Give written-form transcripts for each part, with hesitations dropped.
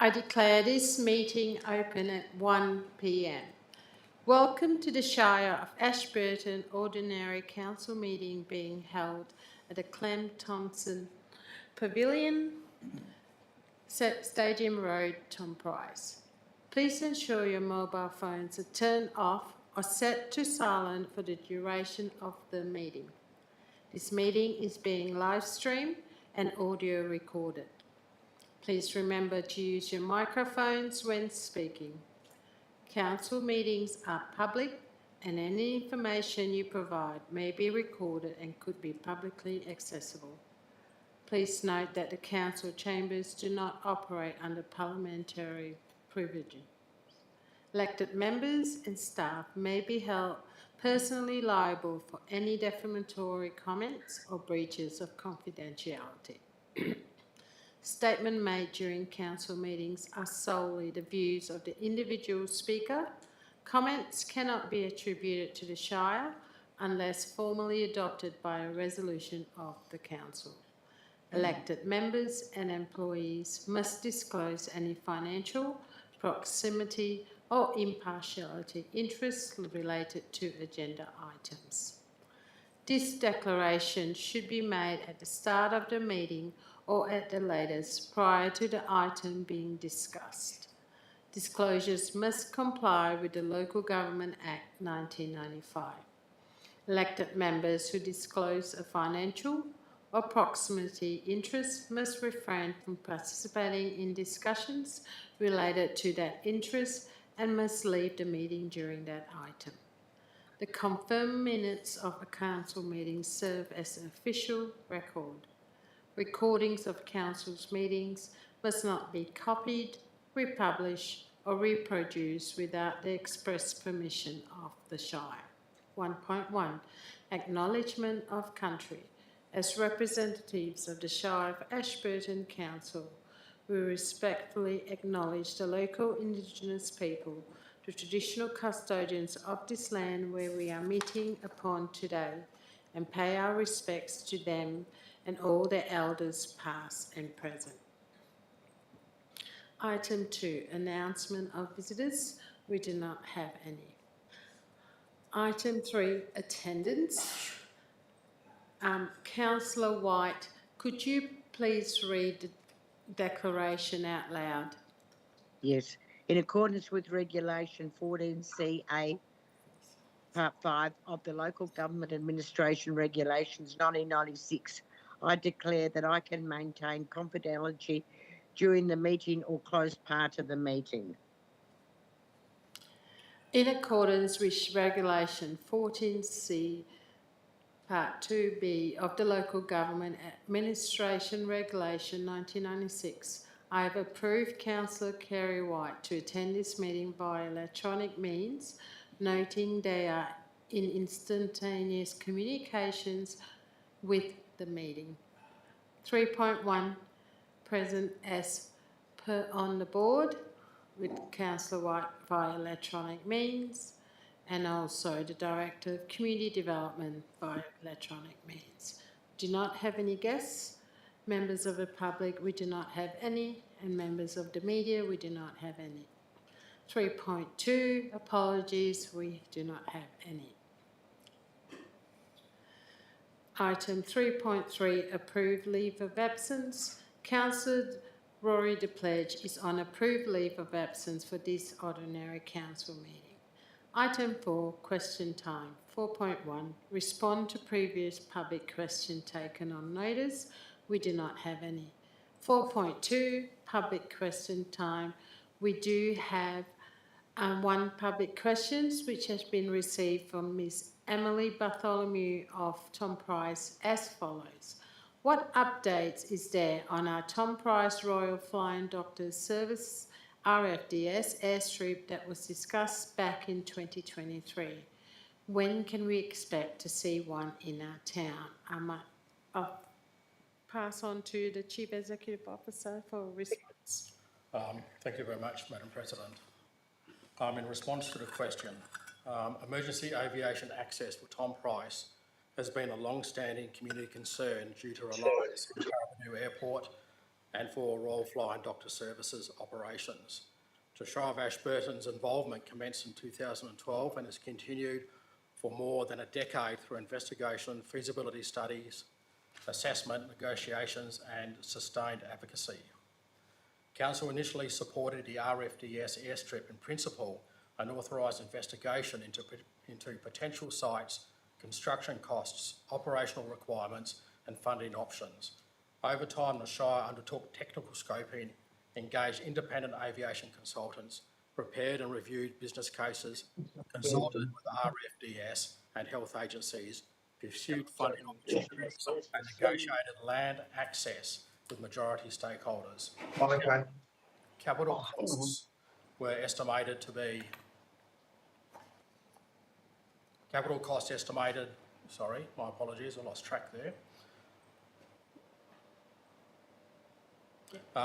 I declare this meeting open at 1 p.m. Welcome to the Shire of Ashburton Ordinary Council meeting being held at the Clem Thompson Pavilion, Stadium Road, Tom Price. Please ensure your mobile phones are turned off or set to silent for the duration of the meeting. This meeting is being live streamed and audio recorded. Please remember to use your microphones when speaking. Council meetings are public and any information you provide may be recorded and could be publicly accessible. Please note that the council chambers do not operate under parliamentary privileges. Elected members and staff may be held personally liable for any defamatory comments or breaches of confidentiality. Statements made during council meetings are solely the views of the individual speaker. Comments cannot be attributed to the Shire unless formally adopted by a resolution of the council. Elected members and employees must disclose any financial, proximity or impartiality interests related to agenda items. This declaration should be made at the start of the meeting or at the latest prior to the item being discussed. Disclosures must comply with the Local Government Act 1995. Elected members who disclose a financial or proximity interest must refrain from participating in discussions related to that interest and must leave the meeting during that item. The confirmed minutes of a council meeting serve as an official record. Recordings of council's meetings must not be copied, republished or reproduced without the express permission of the Shire. 1.1. Acknowledgement of country. As representatives of the Shire of Ashburton Council, we respectfully acknowledge the local Indigenous people, the traditional custodians of this land where we are meeting upon today, and pay our respects to them and all their elders past and present. Item 2, announcement of visitors. We do not have any. Item 3, attendance. Councillor White, could you please read the declaration out loud? Yes. In accordance with Regulation 14CA, Part 5 of the Local Government Administration Regulations 1996, I declare that I can maintain confidentiality during the meeting or closed part of the meeting. In accordance with Regulation 14C, Part 2B of the Local Government Administration Regulation 1996, I have approved Councillor Kerry White to attend this meeting by electronic means, noting they are in instantaneous communications with the meeting. 3.1, present as per on the board with Councillor White via electronic means, and also the Director of Community Development via electronic means. Do not have any guests. Members of the public, we do not have any, and members of the media, we do not have any. 3.2, apologies, we do not have any. Item 3.3, approved leave of absence. Councillor Rory DePledge is on approved leave of absence for this ordinary council meeting. Item 4, question time. 4.1, respond to previous public question taken on notice. We do not have any. 4.2, public question time. We do have one public questions which has been received from Ms. Emily Bartholomew of Tom Price as follows. What updates is there on our Tom Price Royal Flying Doctors Service RFDS airstrip that was discussed back in 2023? When can we expect to see one in our town? I'll pass on to the Chief Executive Officer for a response. Thank you very much, Madam President. In response to the question, emergency aviation access for Tom Price has been a long-standing community concern due to reliance on New Airport and for Royal Flying Doctor Services operations. The Shire of Ashburton's involvement commenced in 2012 and has continued for more than a decade through investigation, feasibility studies, assessment, negotiations and sustained advocacy. Council initially supported the RFDS airstrip in principle and authorised investigation into potential sites, construction costs, operational requirements and funding options. Over time, the Shire undertook technical scoping, engaged independent aviation consultants, prepared and reviewed business cases, consulted with RFDS and health agencies, pursued funding opportunities and negotiated land access with majority stakeholders. Okay. Capital costs were estimated to be, sorry, my apologies, I lost track there.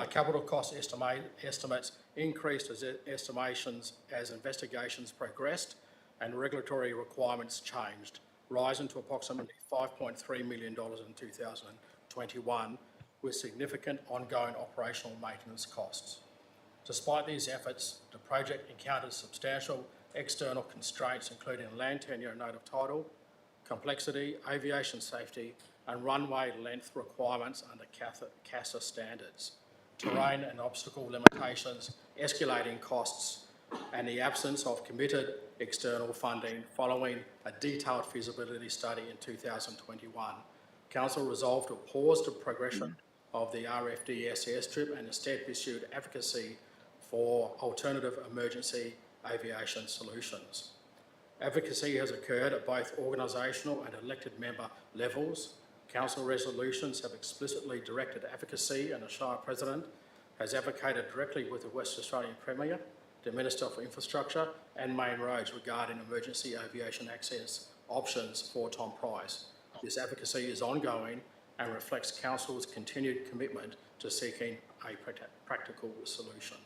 Capital cost estimates increased as estimations as investigations progressed and regulatory requirements changed, rising to approximately $5.3 million in 2021, with significant ongoing operational maintenance costs. Despite these efforts, the project encountered substantial external constraints, including land tenure and native title, complexity, aviation safety, and runway length requirements under CASA standards, terrain and obstacle limitations, escalating costs, and the absence of committed external funding following a detailed feasibility study in 2021. Council resolved to pause the progression of the RFDS airstrip and instead pursued advocacy for alternative emergency aviation solutions. Advocacy has occurred at both organisational and elected member levels. Council resolutions have explicitly directed advocacy, and the Shire President has advocated directly with the West Australian Premier, the Minister for Infrastructure and Main Roads regarding emergency aviation access options for Tom Price. This advocacy is ongoing and reflects Council's continued commitment to seeking a practical solution.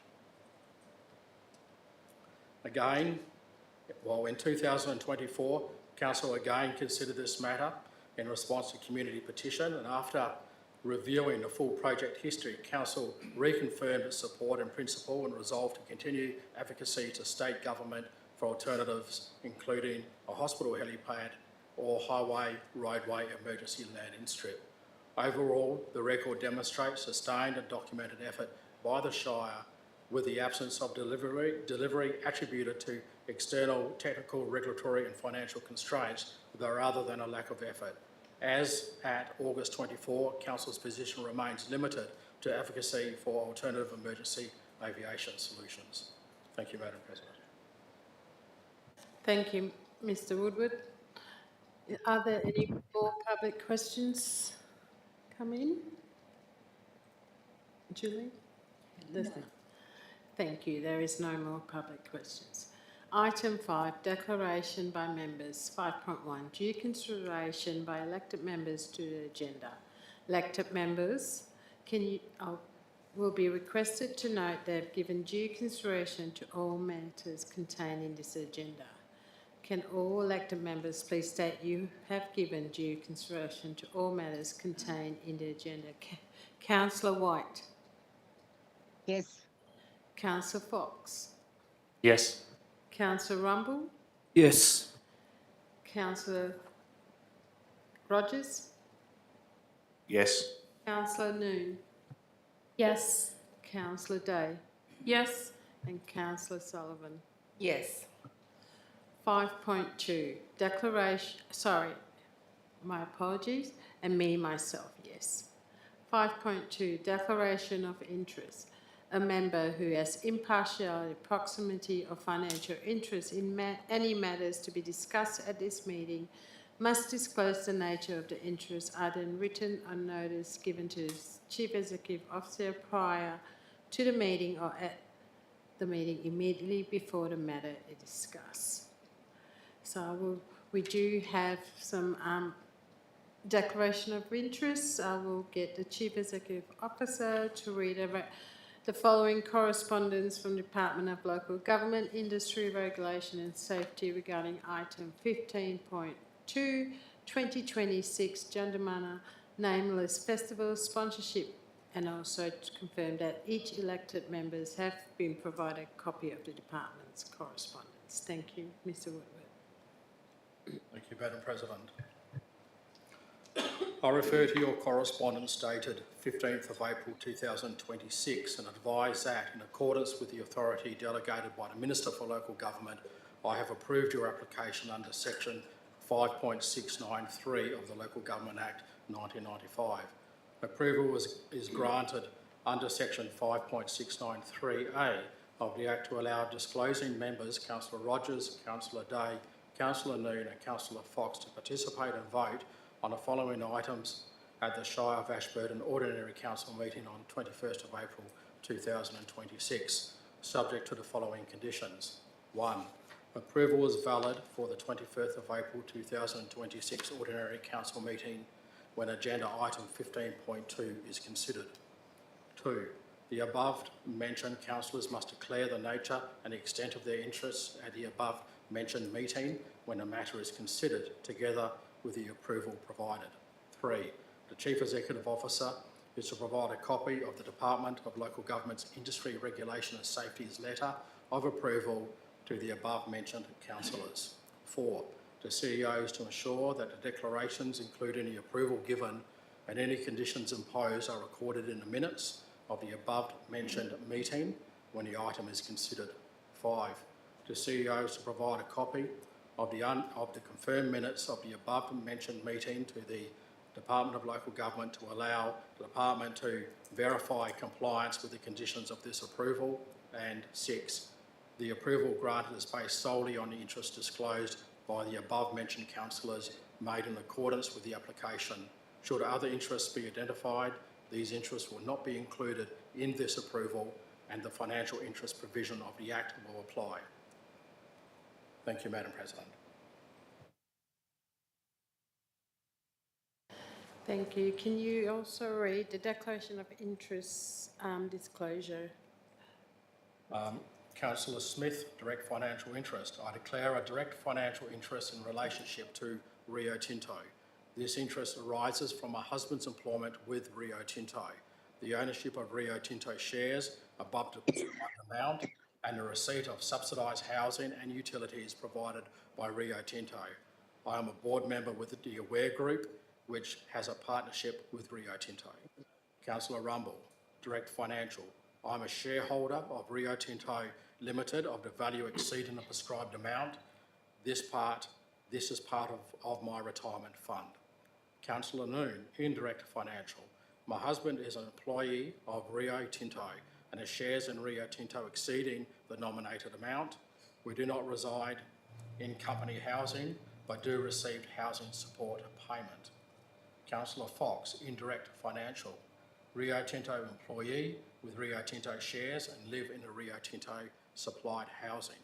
Again, in 2024, Council again considered this matter in response to community petition, and after reviewing the full project history, Council reconfirmed its support in principle and resolved to continue advocacy to state government for alternatives, including a hospital helipad or highway roadway emergency landing strip. Overall, the record demonstrates sustained and documented effort by the Shire, with the absence of delivery attributed to external technical, regulatory and financial constraints rather than a lack of effort. As at August 24, Council's position remains limited to advocacy for alternative emergency aviation solutions. Thank you, Madam President. Thank you, Mr Woodward. Are there any more public questions come in? Julie? No. Thank you. There is no more public questions. Item 5, declaration by members. 5.1, due consideration by elected members to the agenda. Elected members will be requested to note they have given due consideration to all matters contained in this agenda. Can all elected members please state you have given due consideration to all matters contained in the agenda? Councillor White. Yes. Councillor Fox. Yes. Councillor Rumble. Yes. Councillor Rogers. Yes. Councillor Noon. Yes. Councillor Day. Yes. And Councillor Sullivan. Yes. 5.2, declaration, my apologies, and myself, yes. 5.2, declaration of interest. A member who has impartiality, proximity or financial interest in any matters to be discussed at this meeting must disclose the nature of the interest either in written or notice given to the Chief Executive Officer prior to the meeting or at the meeting immediately before the matter is discussed. So we do have some declaration of interest. I will get the Chief Executive Officer to read the following correspondence from the Department of Local Government, Industry, Regulation and Safety regarding item 15.2, 2026 Jandamana Nameless Festival Sponsorship and also to confirm that each elected members have been provided a copy of the department's correspondence. Thank you, Mr. Whitworth. Thank you, Madam President. I refer to your correspondence dated 15th of April 2026 and advise that, in accordance with the authority delegated by the Minister for Local Government, I have approved your application under Section 5.693 of the Local Government Act 1995. Approval is granted under Section 5.693A of the Act to allow disclosing members, Councillor Rogers, Councillor Day, Councillor Noon and Councillor Fox to participate and vote on the following items at the Shire of Ashburton Ordinary Council meeting on 21st of April 2026, subject to the following conditions. 1. Approval is valid for the 21st of April 2026 Ordinary Council meeting when agenda item 15.2 is considered. 2. The above mentioned councillors must declare the nature and extent of their interests at the above mentioned meeting when the matter is considered, together with the approval provided. 3. The Chief Executive Officer is to provide a copy of the Department of Local Government's Industry Regulation and Safety's letter of approval to the above mentioned councillors. 4. The CEO is to ensure that the declarations, including the approval given and any conditions imposed, are recorded in the minutes of the above mentioned meeting when the item is considered. 5. The CEO is to provide a copy of the confirmed minutes of the above mentioned meeting to the Department of Local Government to allow the department to verify compliance with the conditions of this approval. And 6. The approval granted is based solely on the interest disclosed by the above mentioned councillors made in accordance with the application. Should other interests be identified, these interests will not be included in this approval and the financial interest provision of the Act will apply. Thank you, Madam President. Thank you. Can you also read the Declaration of Interests disclosure? Councillor Smith, direct financial interest. I declare a direct financial interest in relationship to Rio Tinto. This interest arises from my husband's employment with Rio Tinto, the ownership of Rio Tinto shares above the prescribed amount, and the receipt of subsidised housing and utilities provided by Rio Tinto. I am a board member with the Aware Group, which has a partnership with Rio Tinto. Councillor Rumble, direct financial. I am a shareholder of Rio Tinto Limited of the value exceeding the prescribed amount. This is part of my retirement fund. Councillor Noon, indirect financial. My husband is an employee of Rio Tinto and has shares in Rio Tinto exceeding the nominated amount. We do not reside in company housing, but do receive housing support payment. Councillor Fox, indirect financial. Rio Tinto employee with Rio Tinto shares and live in a Rio Tinto supplied housing.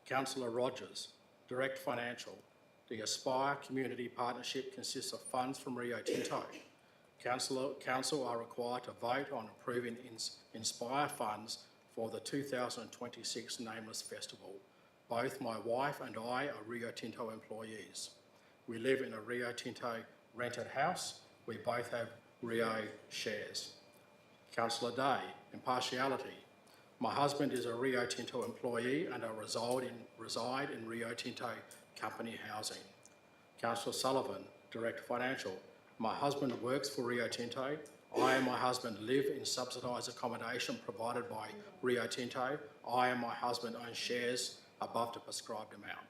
Councillor Rogers, direct financial. The Aspire Community Partnership consists of funds from Rio Tinto. Council are required to vote on approving Inspire funds for the 2026 Nameless Festival. Both my wife and I are Rio Tinto employees. We live in a Rio Tinto rented house. We both have Rio shares. Councillor Day, impartiality. My husband is a Rio Tinto employee and I reside in Rio Tinto company housing. Councillor Sullivan, direct financial. My husband works for Rio Tinto. I and my husband live in subsidised accommodation provided by Rio Tinto. I and my husband own shares above the prescribed amount.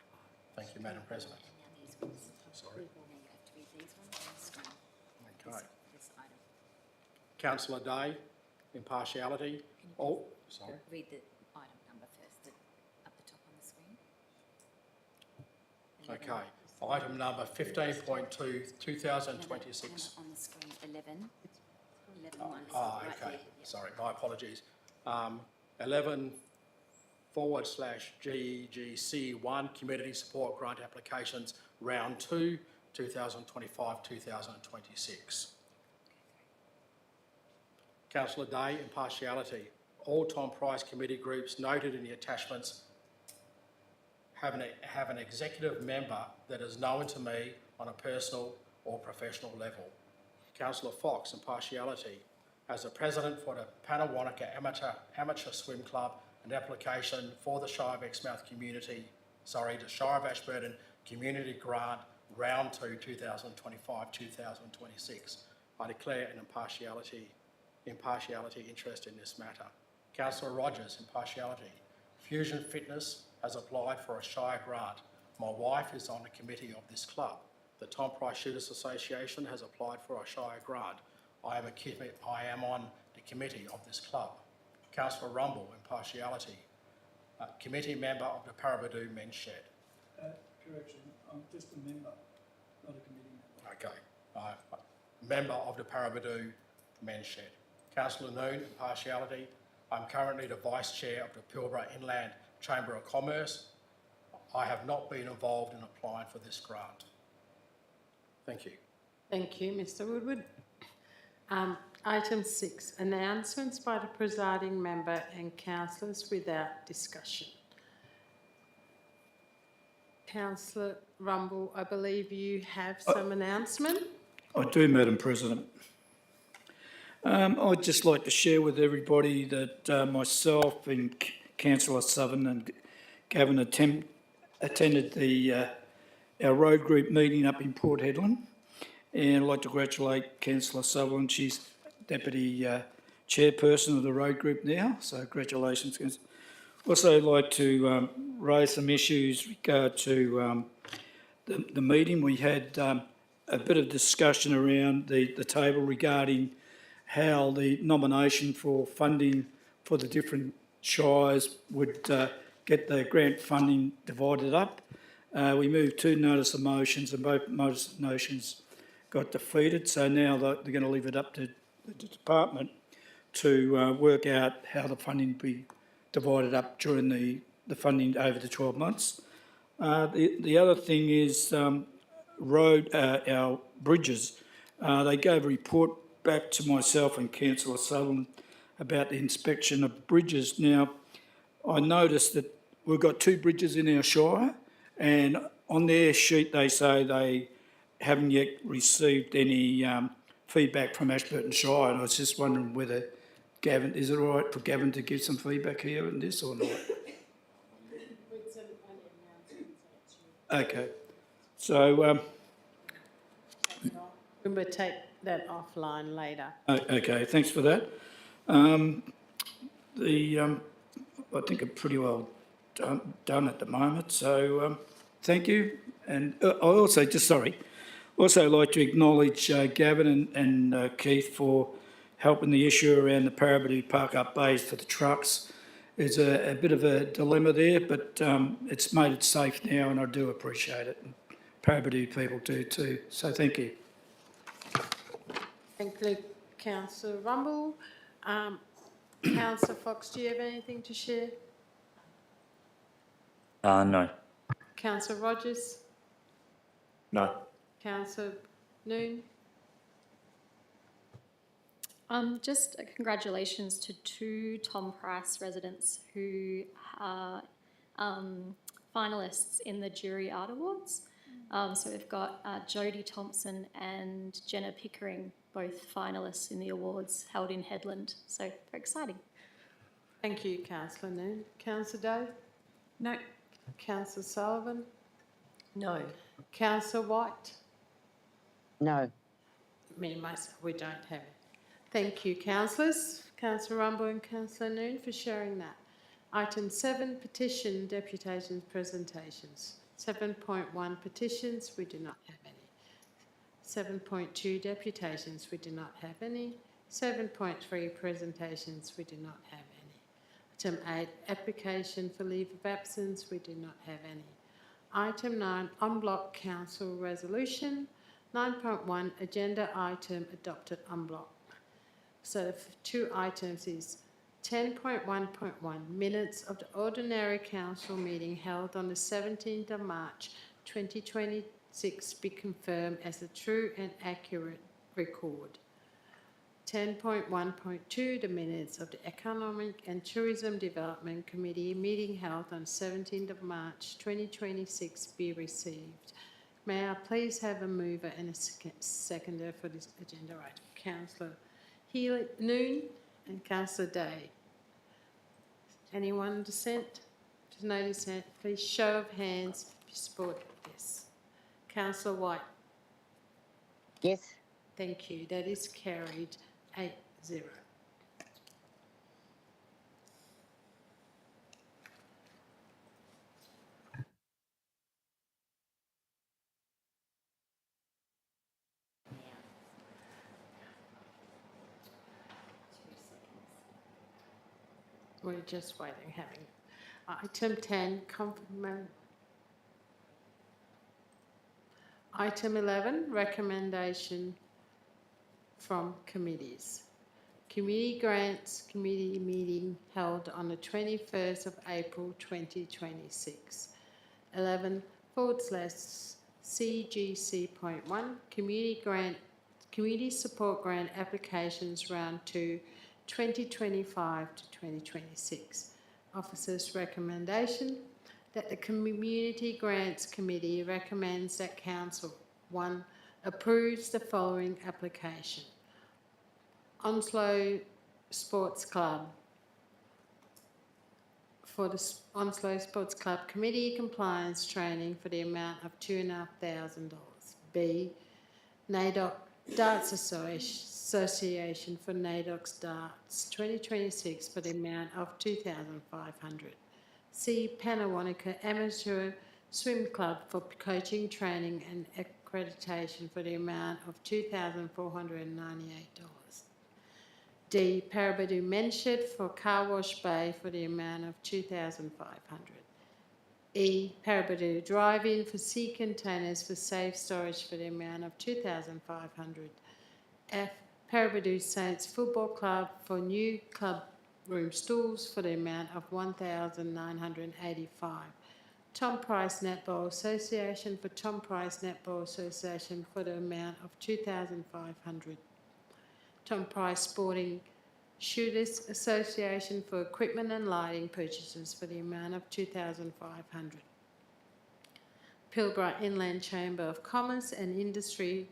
Thank you, Madam President. Sorry. Okay. Councillor Day, impartiality. Oh, sorry. Read the item number first, up the top on the screen. Okay. Item number 15.2, 2026. On the screen, 11. 11.1. Okay. There. Sorry, my apologies. 11/GGC1 Community Support Grant Applications, Round 2, 2025-2026. Councillor Day, impartiality. All Tom Price committee groups noted in the attachments have an executive member that is known to me on a personal or professional level. Councillor Fox, impartiality. as the president for the Pannawonica Amateur Swim Club, an application for the Shire of Exmouth the Shire of Ashburton Community Grant Round 2 2025-2026. I declare an impartiality interest in this matter. Councillor Rogers, impartiality. Fusion Fitness has applied for a Shire grant. My wife is on the committee of this club. The Tom Price Shooters Association has applied for a Shire grant. I am on the committee of this club. Councillor Rumble, impartiality. Committee member of the Parabadoo Men's Shed. Correction, I'm just a member, not a committee member. Okay. Member of the Parabadoo Men's Shed. Councillor Noon, impartiality. I'm currently the Vice Chair of the Pilbara Inland Chamber of Commerce. I have not been involved in applying for this grant. Thank you. Thank you, Mr Woodward. Item 6, announcements by the presiding member and councillors without discussion. Councillor Rumble, I believe you have some announcement. I do, Madam President. I'd just like to share with everybody that myself and Councillor Southern and Gavin attended our road group meeting up in Port Hedland, and I'd like to congratulate Councillor Sutherland. She's Deputy Chairperson of the road group now, so congratulations. Also like to raise some issues regard to the meeting. We had a bit of discussion around the table regarding how the nomination for funding for the different shires would get the grant funding divided up. We moved 2 notice of motions and both notice of motions got defeated, so now they're going to leave it up to the department to work out how the funding be divided up during the funding over the 12 months. The other thing is our bridges. They gave a report back to myself and Councillor Sutherland about the inspection of bridges. Now, I noticed that we've got 2 bridges in our Shire, and on their sheet they say they haven't yet received any feedback from Ashburton Shire, and I was just wondering whether Gavin, is it all right for Gavin to give some feedback here on this or not? Okay, so We will take that offline later. okay, thanks for that. I think I'm pretty well done at the moment, so thank you. And I also like to acknowledge Gavin and Keith for helping the issue around the Parabadoo park-up bays for the trucks. There's a bit of a dilemma there, but it's made it safe now, and I do appreciate it. And Parabadoo people do too, so thank you. Thank you, Councillor Rumble. Councillor Fox, do you have anything to share? No. Councillor Rogers? No. Councillor Noon? Just congratulations to 2 Tom Price residents who are finalists in the Jury Art Awards. So we've got Jodie Thompson and Jenna Pickering, both finalists in the awards held in Headland. So very exciting. Thank you, Councillor Noon. Councillor Day? No. Councillor Sullivan? No. Councillor White? No. Me and myself, we don't have it. Thank you, councillors. Councillor Rumble and Councillor Noon for sharing that. Item 7, petition deputations presentations. 7.1 petitions, we do not have any. 7.2 deputations, we do not have any. 7.3 presentations, we do not have any. Item 8, application for leave of absence, we do not have any. Item 9, en bloc council resolution. 9.1, agenda item adopted en bloc. So the 2 items is 10.1.1, minutes of the ordinary council meeting held on the 17th of March 2026 be confirmed as a true and accurate record. 10.1.2, the minutes of the Economic and Tourism Development Committee meeting held on 17th of March 2026 be received. May I please have a mover and a seconder for this agenda item? Councillor Healy, Noon, and Councillor Day. Anyone dissent? There's no dissent. Please show of hands if you support this. Councillor White. Yes. Thank you. That is carried 8-0. We're just waiting, having. Item 10, confirmation. Item 11, recommendation from committees. Committee grants committee meeting held on the 21st of April 2026. 11/CGC.1 community support grant applications round 2 2025 to 2026. Officers' recommendation that the Community Grants Committee recommends that Council 1 approves the following application. Onslow Sports Club for the Onslow Sports Club Committee Compliance Training for the amount of $2,500. B. NAIDOC Darts Association for NAIDOC's Darts 2026 for the amount of $2,500. C. Panawanika Amateur Swim Club for coaching, training and accreditation for the amount of $2,498. D. Parabadu Menshid for Car Wash Bay for the amount of $2,500. E. Parabadu Drive-In for sea containers for safe storage for the amount of $2,500. F. Parabadu Saints Football Club for new club room stools for the amount of $1,985. Tom Price Netball Association for Tom Price Netball Association for the amount of $2,500. Tom Price Sporting Shooters Association for equipment and lighting purchases for the amount of $2,500. Pilbara Inland Chamber of Commerce and Industry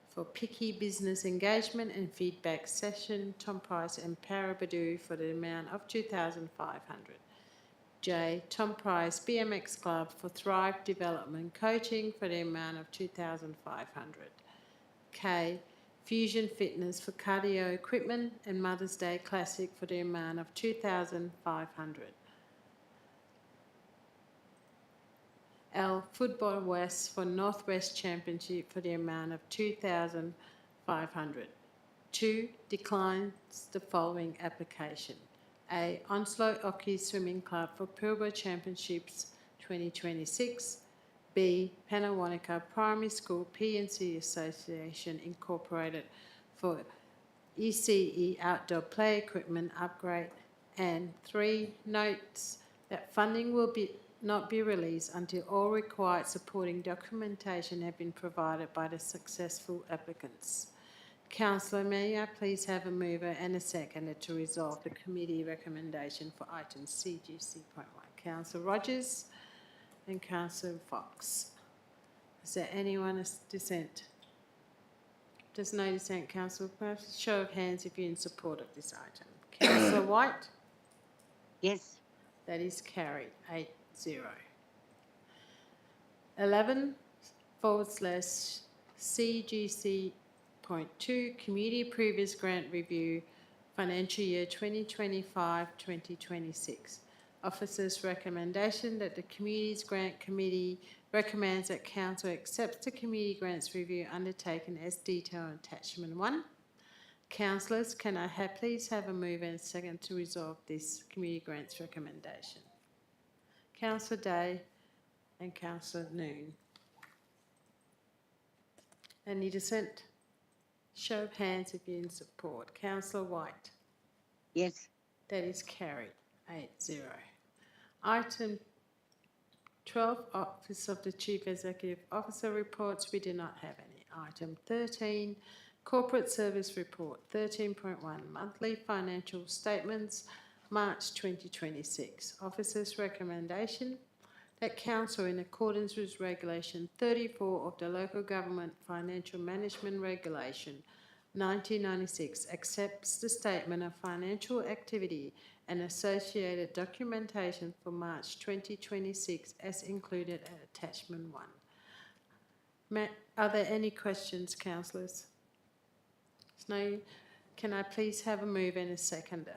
for Picky Business Engagement and Feedback Session, Tom Price and Parabadu for the amount of $2,500. J. Tom Price BMX Club for Thrive Development Coaching for the amount of $2,500. K. Fusion Fitness for cardio equipment and Mother's Day Classic for the amount of $2,500. L. Football West for Northwest Championship for the amount of $2,500. 2. Declines the following application. A. Onslow Oki Swimming Club for Pilbara Championships 2026. B. Panawanika Primary School P&C Association Incorporated for ECE Outdoor Play Equipment Upgrade. And 3. Notes that funding will not be released until all required supporting documentation have been provided by the successful applicants. Councillor, may I please have a mover and a seconder to resolve the committee recommendation for item CGC.1. Councillor Rogers and Councillor Fox. Is there anyone dissent? There's no dissent, Councillor. Perhaps show of hands if you're in support of this item. Councillor White? Yes. That is carried 8-0. 11/CGC.2 Community Previous Grant Review Financial Year 2025-2026. Officers' recommendation that the Communities Grant Committee recommends that Council accepts the Community Grants Review undertaken as detailed in Attachment 1. Councillors, can I please have a mover and a second to resolve this Community Grants recommendation? Councillor Day and Councillor Noon. Any dissent? Show of hands if you're in support. Councillor White. Yes. That is carried 8-0. Item 12, Office of the Chief Executive Officer reports. We do not have any. Item 13, Corporate Service Report. 13.1, Monthly Financial Statements, March 2026. Officer's recommendation that Council, in accordance with Regulation 34 of the Local Government Financial Management Regulation, 1996, accepts the statement of financial activity and associated documentation for March 2026 as included at attachment 1. Are there any questions, councillors? No. Can I please have a mover and a seconder?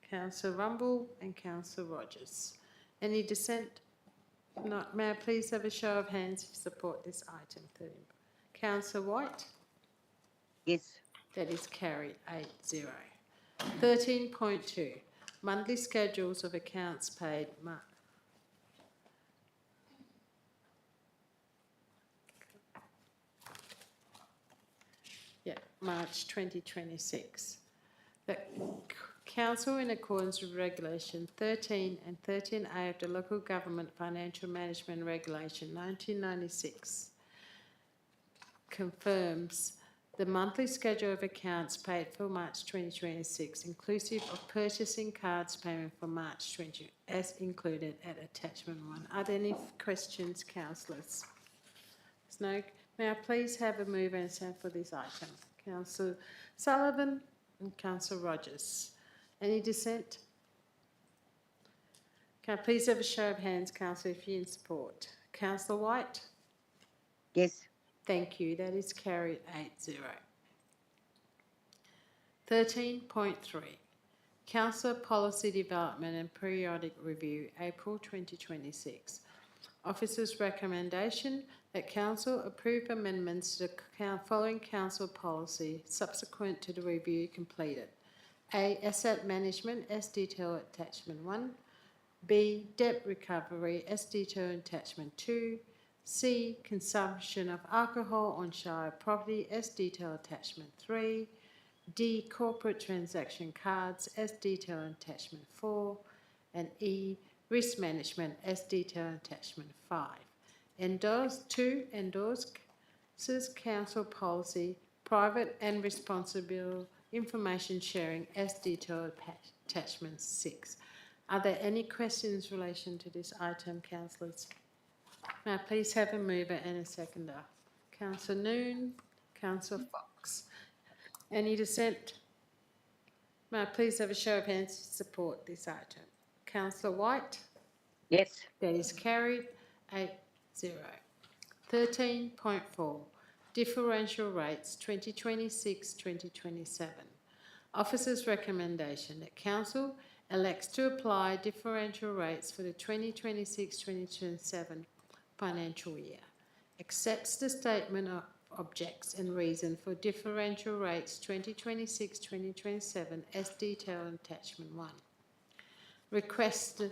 Councillor Rumble and Councillor Rogers. Any dissent? Not. May I please have a show of hands if you support this item? 13. Councillor White? Yes. That is carried 8-0. 13.2. Monthly schedules of accounts paid. March 2026. The Council, in accordance with Regulation 13 and 13A of the Local Government Financial Management Regulation 1996, confirms the monthly schedule of accounts paid for March 2026, inclusive of purchasing cards payment for March 20, as included at attachment 1. Are there any questions, councillors? No. May I please have a mover and seconder for this item? Councillor Sullivan and Councillor Rogers. Any dissent? Can I please have a show of hands, councillor, if you're in support? Councillor White? Yes. Thank you. That is carried 8-0. 13.3. Council Policy Development and Periodic Review, April 2026. Officer's recommendation that Council approve amendments to the following Council policy subsequent to the review completed. A. Asset management as detailed attachment 1. B. Debt recovery as detailed attachment 2. C. Consumption of alcohol on Shire property as detailed attachment 3. D. Corporate transaction cards as detailed attachment 4. And E. Risk management as detailed attachment 5. Endorses Council policy, private and responsible information sharing as detailed attachment 6. Are there any questions in relation to this item, councillors? May I please have a mover and a seconder? Councillor Noon, Councillor Fox. Any dissent? May I please have a show of hands to support this item? Councillor White? Yes. That is carried 8-0. 13.4. Differential rates 2026-2027. Officer's recommendation that Council elects to apply differential rates for the 2026-2027 financial year. Accepts the statement of objects and reason for differential rates 2026-2027 as detailed in attachment 1. Requests the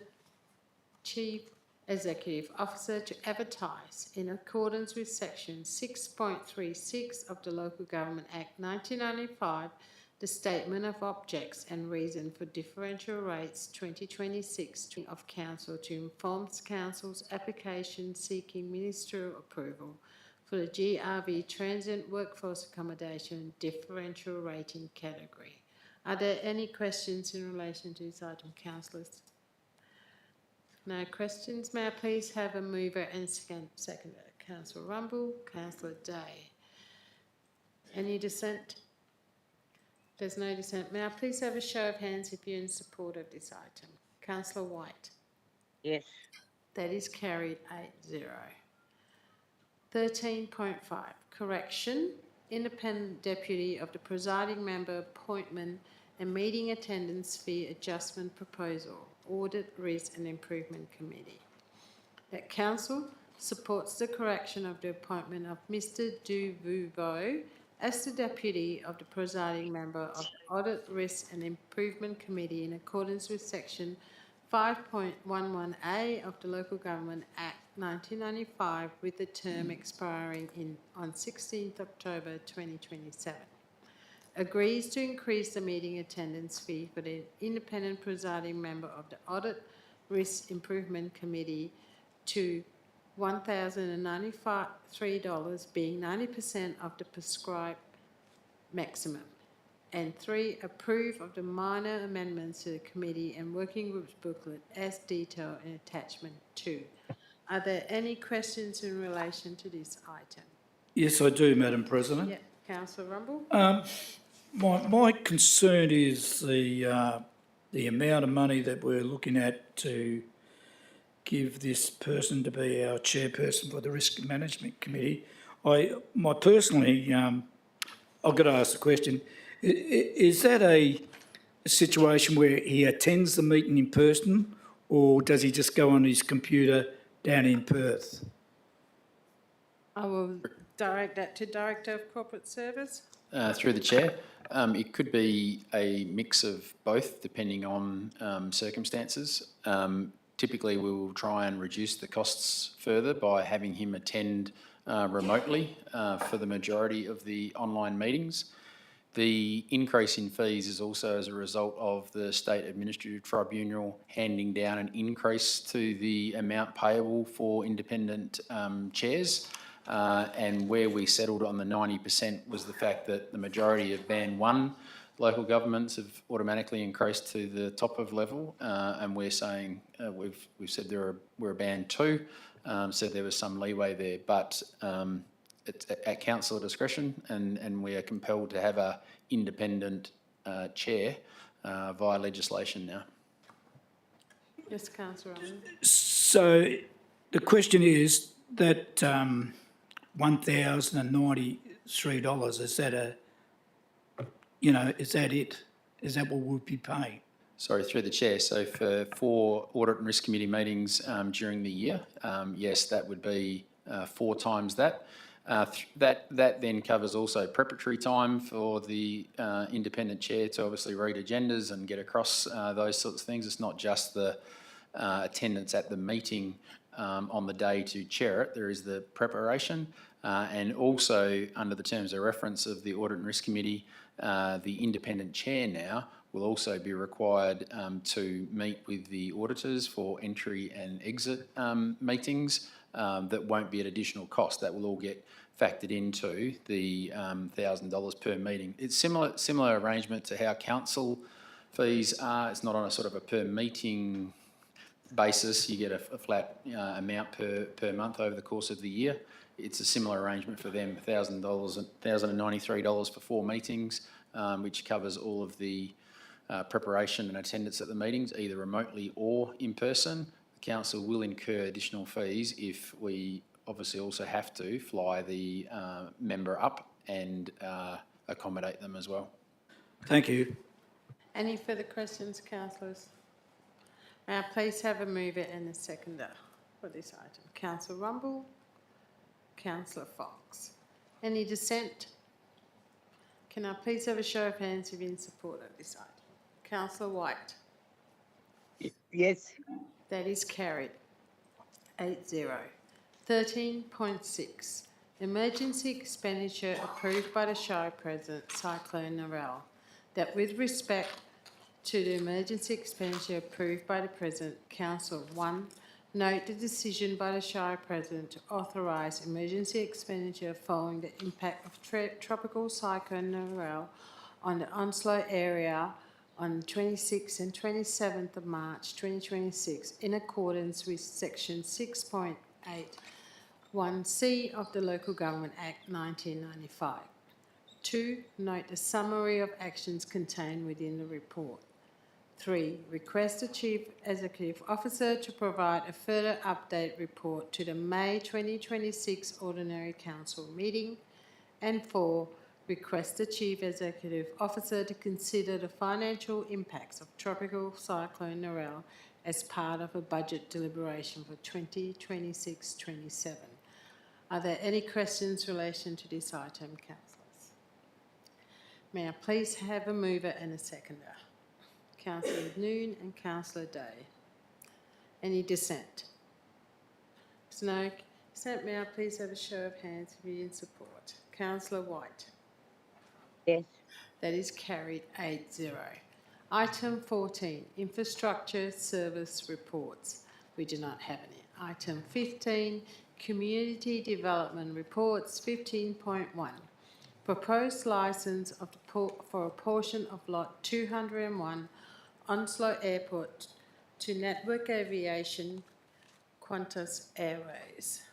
Chief Executive Officer to advertise in accordance with Section 6.36 of the Local Government Act 1995 the statement of objects and reason for differential rates 2026 of Council to inform Council's application seeking ministerial approval for the GRV Transient Workforce Accommodation differential rating category. Are there any questions in relation to this item, councillors? No questions. May I please have a mover and seconder? Councillor Rumble, Councillor Day. Any dissent? There's no dissent. May I please have a show of hands if you're in support of this item? Councillor White. Yes. That is carried 8-0. 13.5. Correction. Independent Deputy of the Presiding Member Appointment and Meeting Attendance Fee Adjustment Proposal. Audit, Risk and Improvement Committee. That Council supports the correction of the appointment of Mr. Duvouveau as the Deputy of the Presiding Member of the Audit, Risk and Improvement Committee in accordance with Section 5.11A of the Local Government Act 1995 with the term expiring on 16th October 2027. Agrees to increase the meeting attendance fee for the independent presiding member of the Audit Risk Improvement Committee to $1,093, being 90% of the prescribed maximum. And 3, approve of the minor amendments to the committee and working groups booklet as detailed in attachment 2. Are there any questions in relation to this item? Yes, I do, Madam President. Yep. Councillor Rumble? My concern is the amount of money that we're looking at to give this person to be our chairperson for the Risk Management Committee. Personally, I've got to ask the question, is that a situation where he attends the meeting in person, or does he just go on his computer down in Perth? I will direct that to Director of Corporate Service. Through the chair, it could be a mix of both depending on circumstances. Typically, we will try and reduce the costs further by having him attend remotely for the majority of the online meetings. The increase in fees is also as a result of the State Administrative Tribunal handing down an increase to the amount payable for independent chairs. And where we settled on the 90% was the fact that the majority of Band 1 local governments have automatically increased to the top of level, and we're saying, we've said we're a Band 2, so there was some leeway there, but it's at council discretion, and we are compelled to have a independent chair via legislation now. Yes, Councillor Rumble. So the question is that $1,093, is that is that it? Is that what we'll be paying? Sorry, through the chair. So for 4 audit and risk committee meetings during the year, yes, that would be 4 times that. That then covers also preparatory time for the independent chair to obviously read agendas and get across those sorts of things. It's not just the attendance at the meeting on the day to chair it. There is the preparation, and also under the terms of reference of the Audit and Risk Committee, the independent chair now will also be required to meet with the auditors for entry and exit meetings that won't be at additional cost. That will all get factored into the $1,000 per meeting. It's similar arrangement to how council fees are. It's not on a sort of a per meeting basis. You get a flat amount per month over the course of the year. It's a similar arrangement for them, $1,000, $1,093 for 4 meetings, which covers all of the preparation and attendance at the meetings, either remotely or in person. The council will incur additional fees if we obviously also have to fly the member up and accommodate them as well. Thank you. Any further questions, councillors? May I please have a mover and a seconder for this item? Councillor Rumble, Councillor Fox. Any dissent? Can I please have a show of hands if you're in support of this item? Councillor White. Yes. That is carried. 8-0. 13.6. Emergency expenditure approved by the Shire President, Cyclone Narelle. That with respect to the emergency expenditure approved by the President, Council 1, note the decision by the Shire President to authorise emergency expenditure following the impact of Tropical Cyclone Narelle on the Onslow area on the 26th and 27th of March 2026 in accordance with Section 6.81C of the Local Government Act 1995. 2. Note the summary of actions contained within the report. 3. Request the Chief Executive Officer to provide a further update report to the May 2026 Ordinary Council meeting. And 4. Request the Chief Executive Officer to consider the financial impacts of Tropical Cyclone Narelle as part of a budget deliberation for 2026-27. Are there any questions in relation to this item, councillors? May I please have a mover and a seconder? Councillor Noon and Councillor Day. Any dissent? If no dissent, may I please have a show of hands if you're in support? Councillor White. Yes. That is carried 8-0. Item 14, Infrastructure Service Reports. We do not have any. Item 15, Community Development Reports. 15.1, Proposed Licence for a portion of Lot 201, Onslow Airport to Network Aviation Qantas Airways.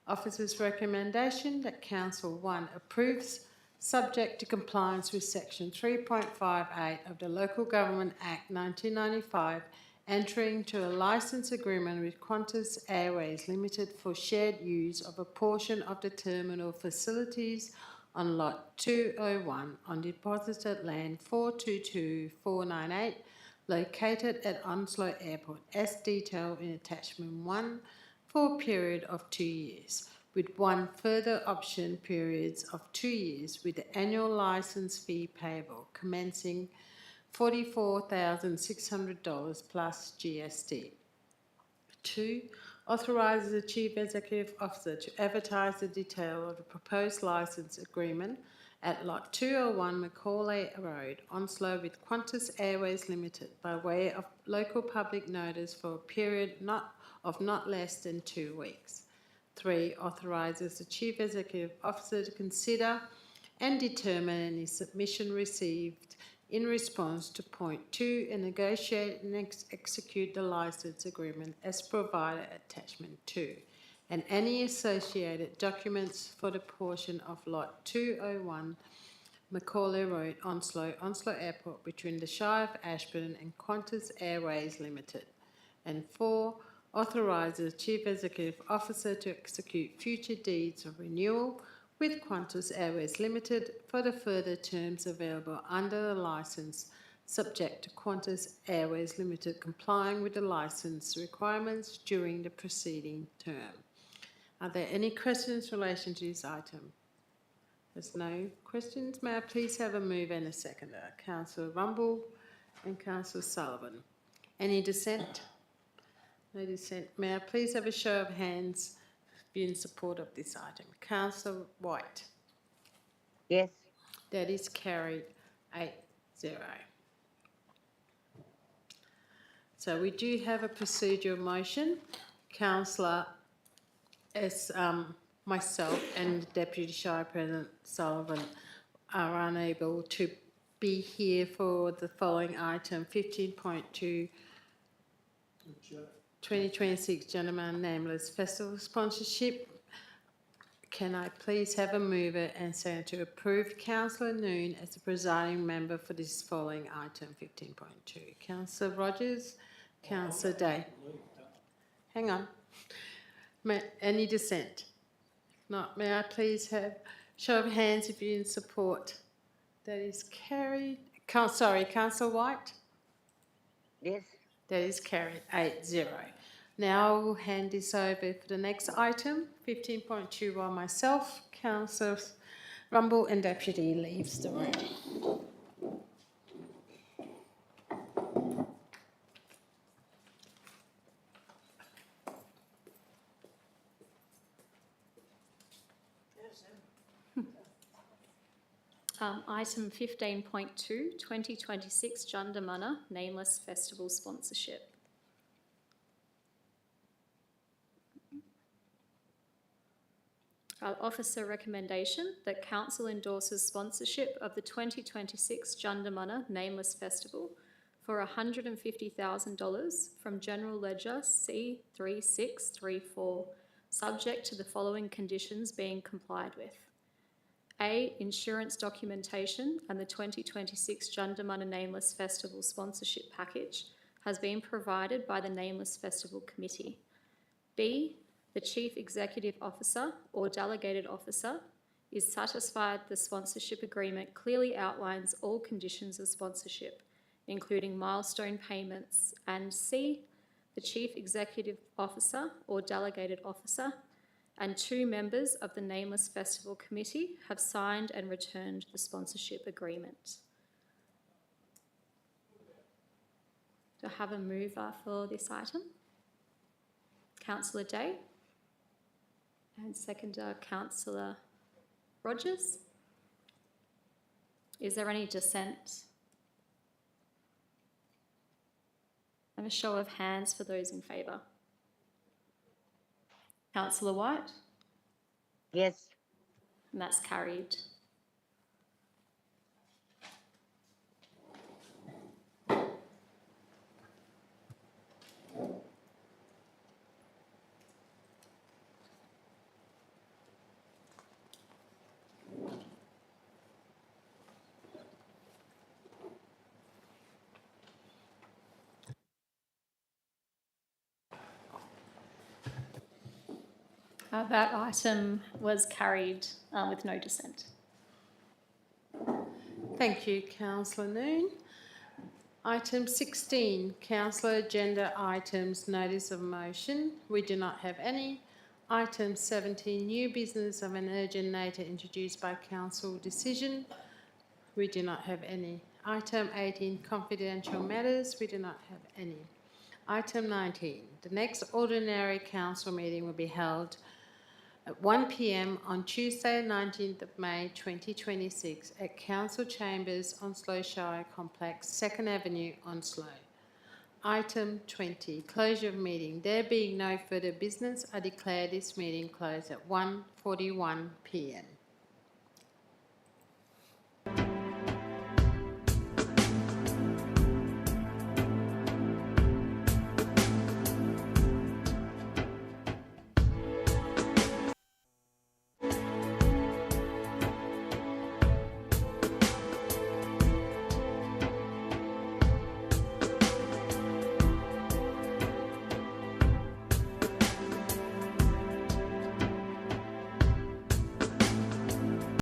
Officer's recommendation that Council 1 approves, subject to compliance with Section 3.58 of the Local Government Act 1995, entering into a licence agreement with Qantas Airways Limited for shared use of a portion of the terminal facilities on Lot 201 on deposited land 422498, located at Onslow Airport, as detailed in Attachment 1, for a period of 2 years, with one further option periods of 2 years, with the annual licence fee payable commencing $44,600 plus GST. 2. Authorises the Chief Executive Officer to advertise the detail of the proposed licence agreement at Lot 201 Macaulay Road, Onslow, with Qantas Airways Limited by way of local public notice for a period of not less than 2 weeks. 3. Authorises the Chief Executive Officer to consider and determine any submission received in response to point 2 and negotiate and execute the licence agreement as provided at Attachment 2 and any associated documents for the portion of Lot 201 Macaulay Road, Onslow Airport between the Shire of Ashburton and Qantas Airways Limited. And 4. Authorises the Chief Executive Officer to execute future deeds of renewal with Qantas Airways Limited for the further terms available under the licence, subject to Qantas Airways Limited complying with the licence requirements during the preceding term. Are there any questions in relation to this item? There's no questions. May I please have a move and a seconder? Councillor Rumble and Councillor Sullivan. Any dissent? No dissent. May I please have a show of hands in support of this item? Councillor White. Yes. That is carried 8-0. So we do have a procedural motion. Councillor, as myself and Deputy Shire President Sullivan are unable to be here for the following item, 15.2 2026 Gentleman Nameless Festival Sponsorship. Can I please have a mover and seconder to approve Councillor Noon as the presiding member for this following item 15.2? Councillor Rogers, Councillor Day. Hang on. Any dissent? Not. May I please have show of hands if you're in support? That is carried. Councillor White? Yes. That is carried 8-0. Now I will hand this over for the next item, 15.2, while myself, Councillor Rumble and Deputy leaves the room. Item 15.2, 2026 Jundamana Nameless Festival Sponsorship. Our officer recommendation that Council endorses sponsorship of the 2026 Jundamana Nameless Festival for $150,000 from General Ledger C3634, subject to the following conditions being complied with. A. Insurance documentation and the 2026 Jundamana Nameless Festival sponsorship package has been provided by the Nameless Festival Committee. B. The Chief Executive Officer or Delegated Officer is satisfied the sponsorship agreement clearly outlines all conditions of sponsorship, including milestone payments. And C. The Chief Executive Officer or Delegated Officer and 2 members of the Nameless Festival Committee have signed and returned the sponsorship agreement. Do I have a mover for this item? Councillor Day. And seconder, Councillor Rogers. Is there any dissent? And a show of hands for those in favour. Councillor White? Yes. And that's carried. That item was carried with no dissent. Thank you, Councillor Noon. Item 16, councillor agenda items, notice of motion. We do not have any. Item 17, new business of an urgent nature introduced by council decision. We do not have any. Item 18, confidential matters. We do not have any. Item 19, the next ordinary council meeting will be held at 1 p.m. on Tuesday, 19th of May 2026 at Council Chambers, Onslow Shire Complex, 2nd Avenue, Onslow. Item 20, closure of meeting. There being no further business, I declare this meeting closed at 1:41 p.m.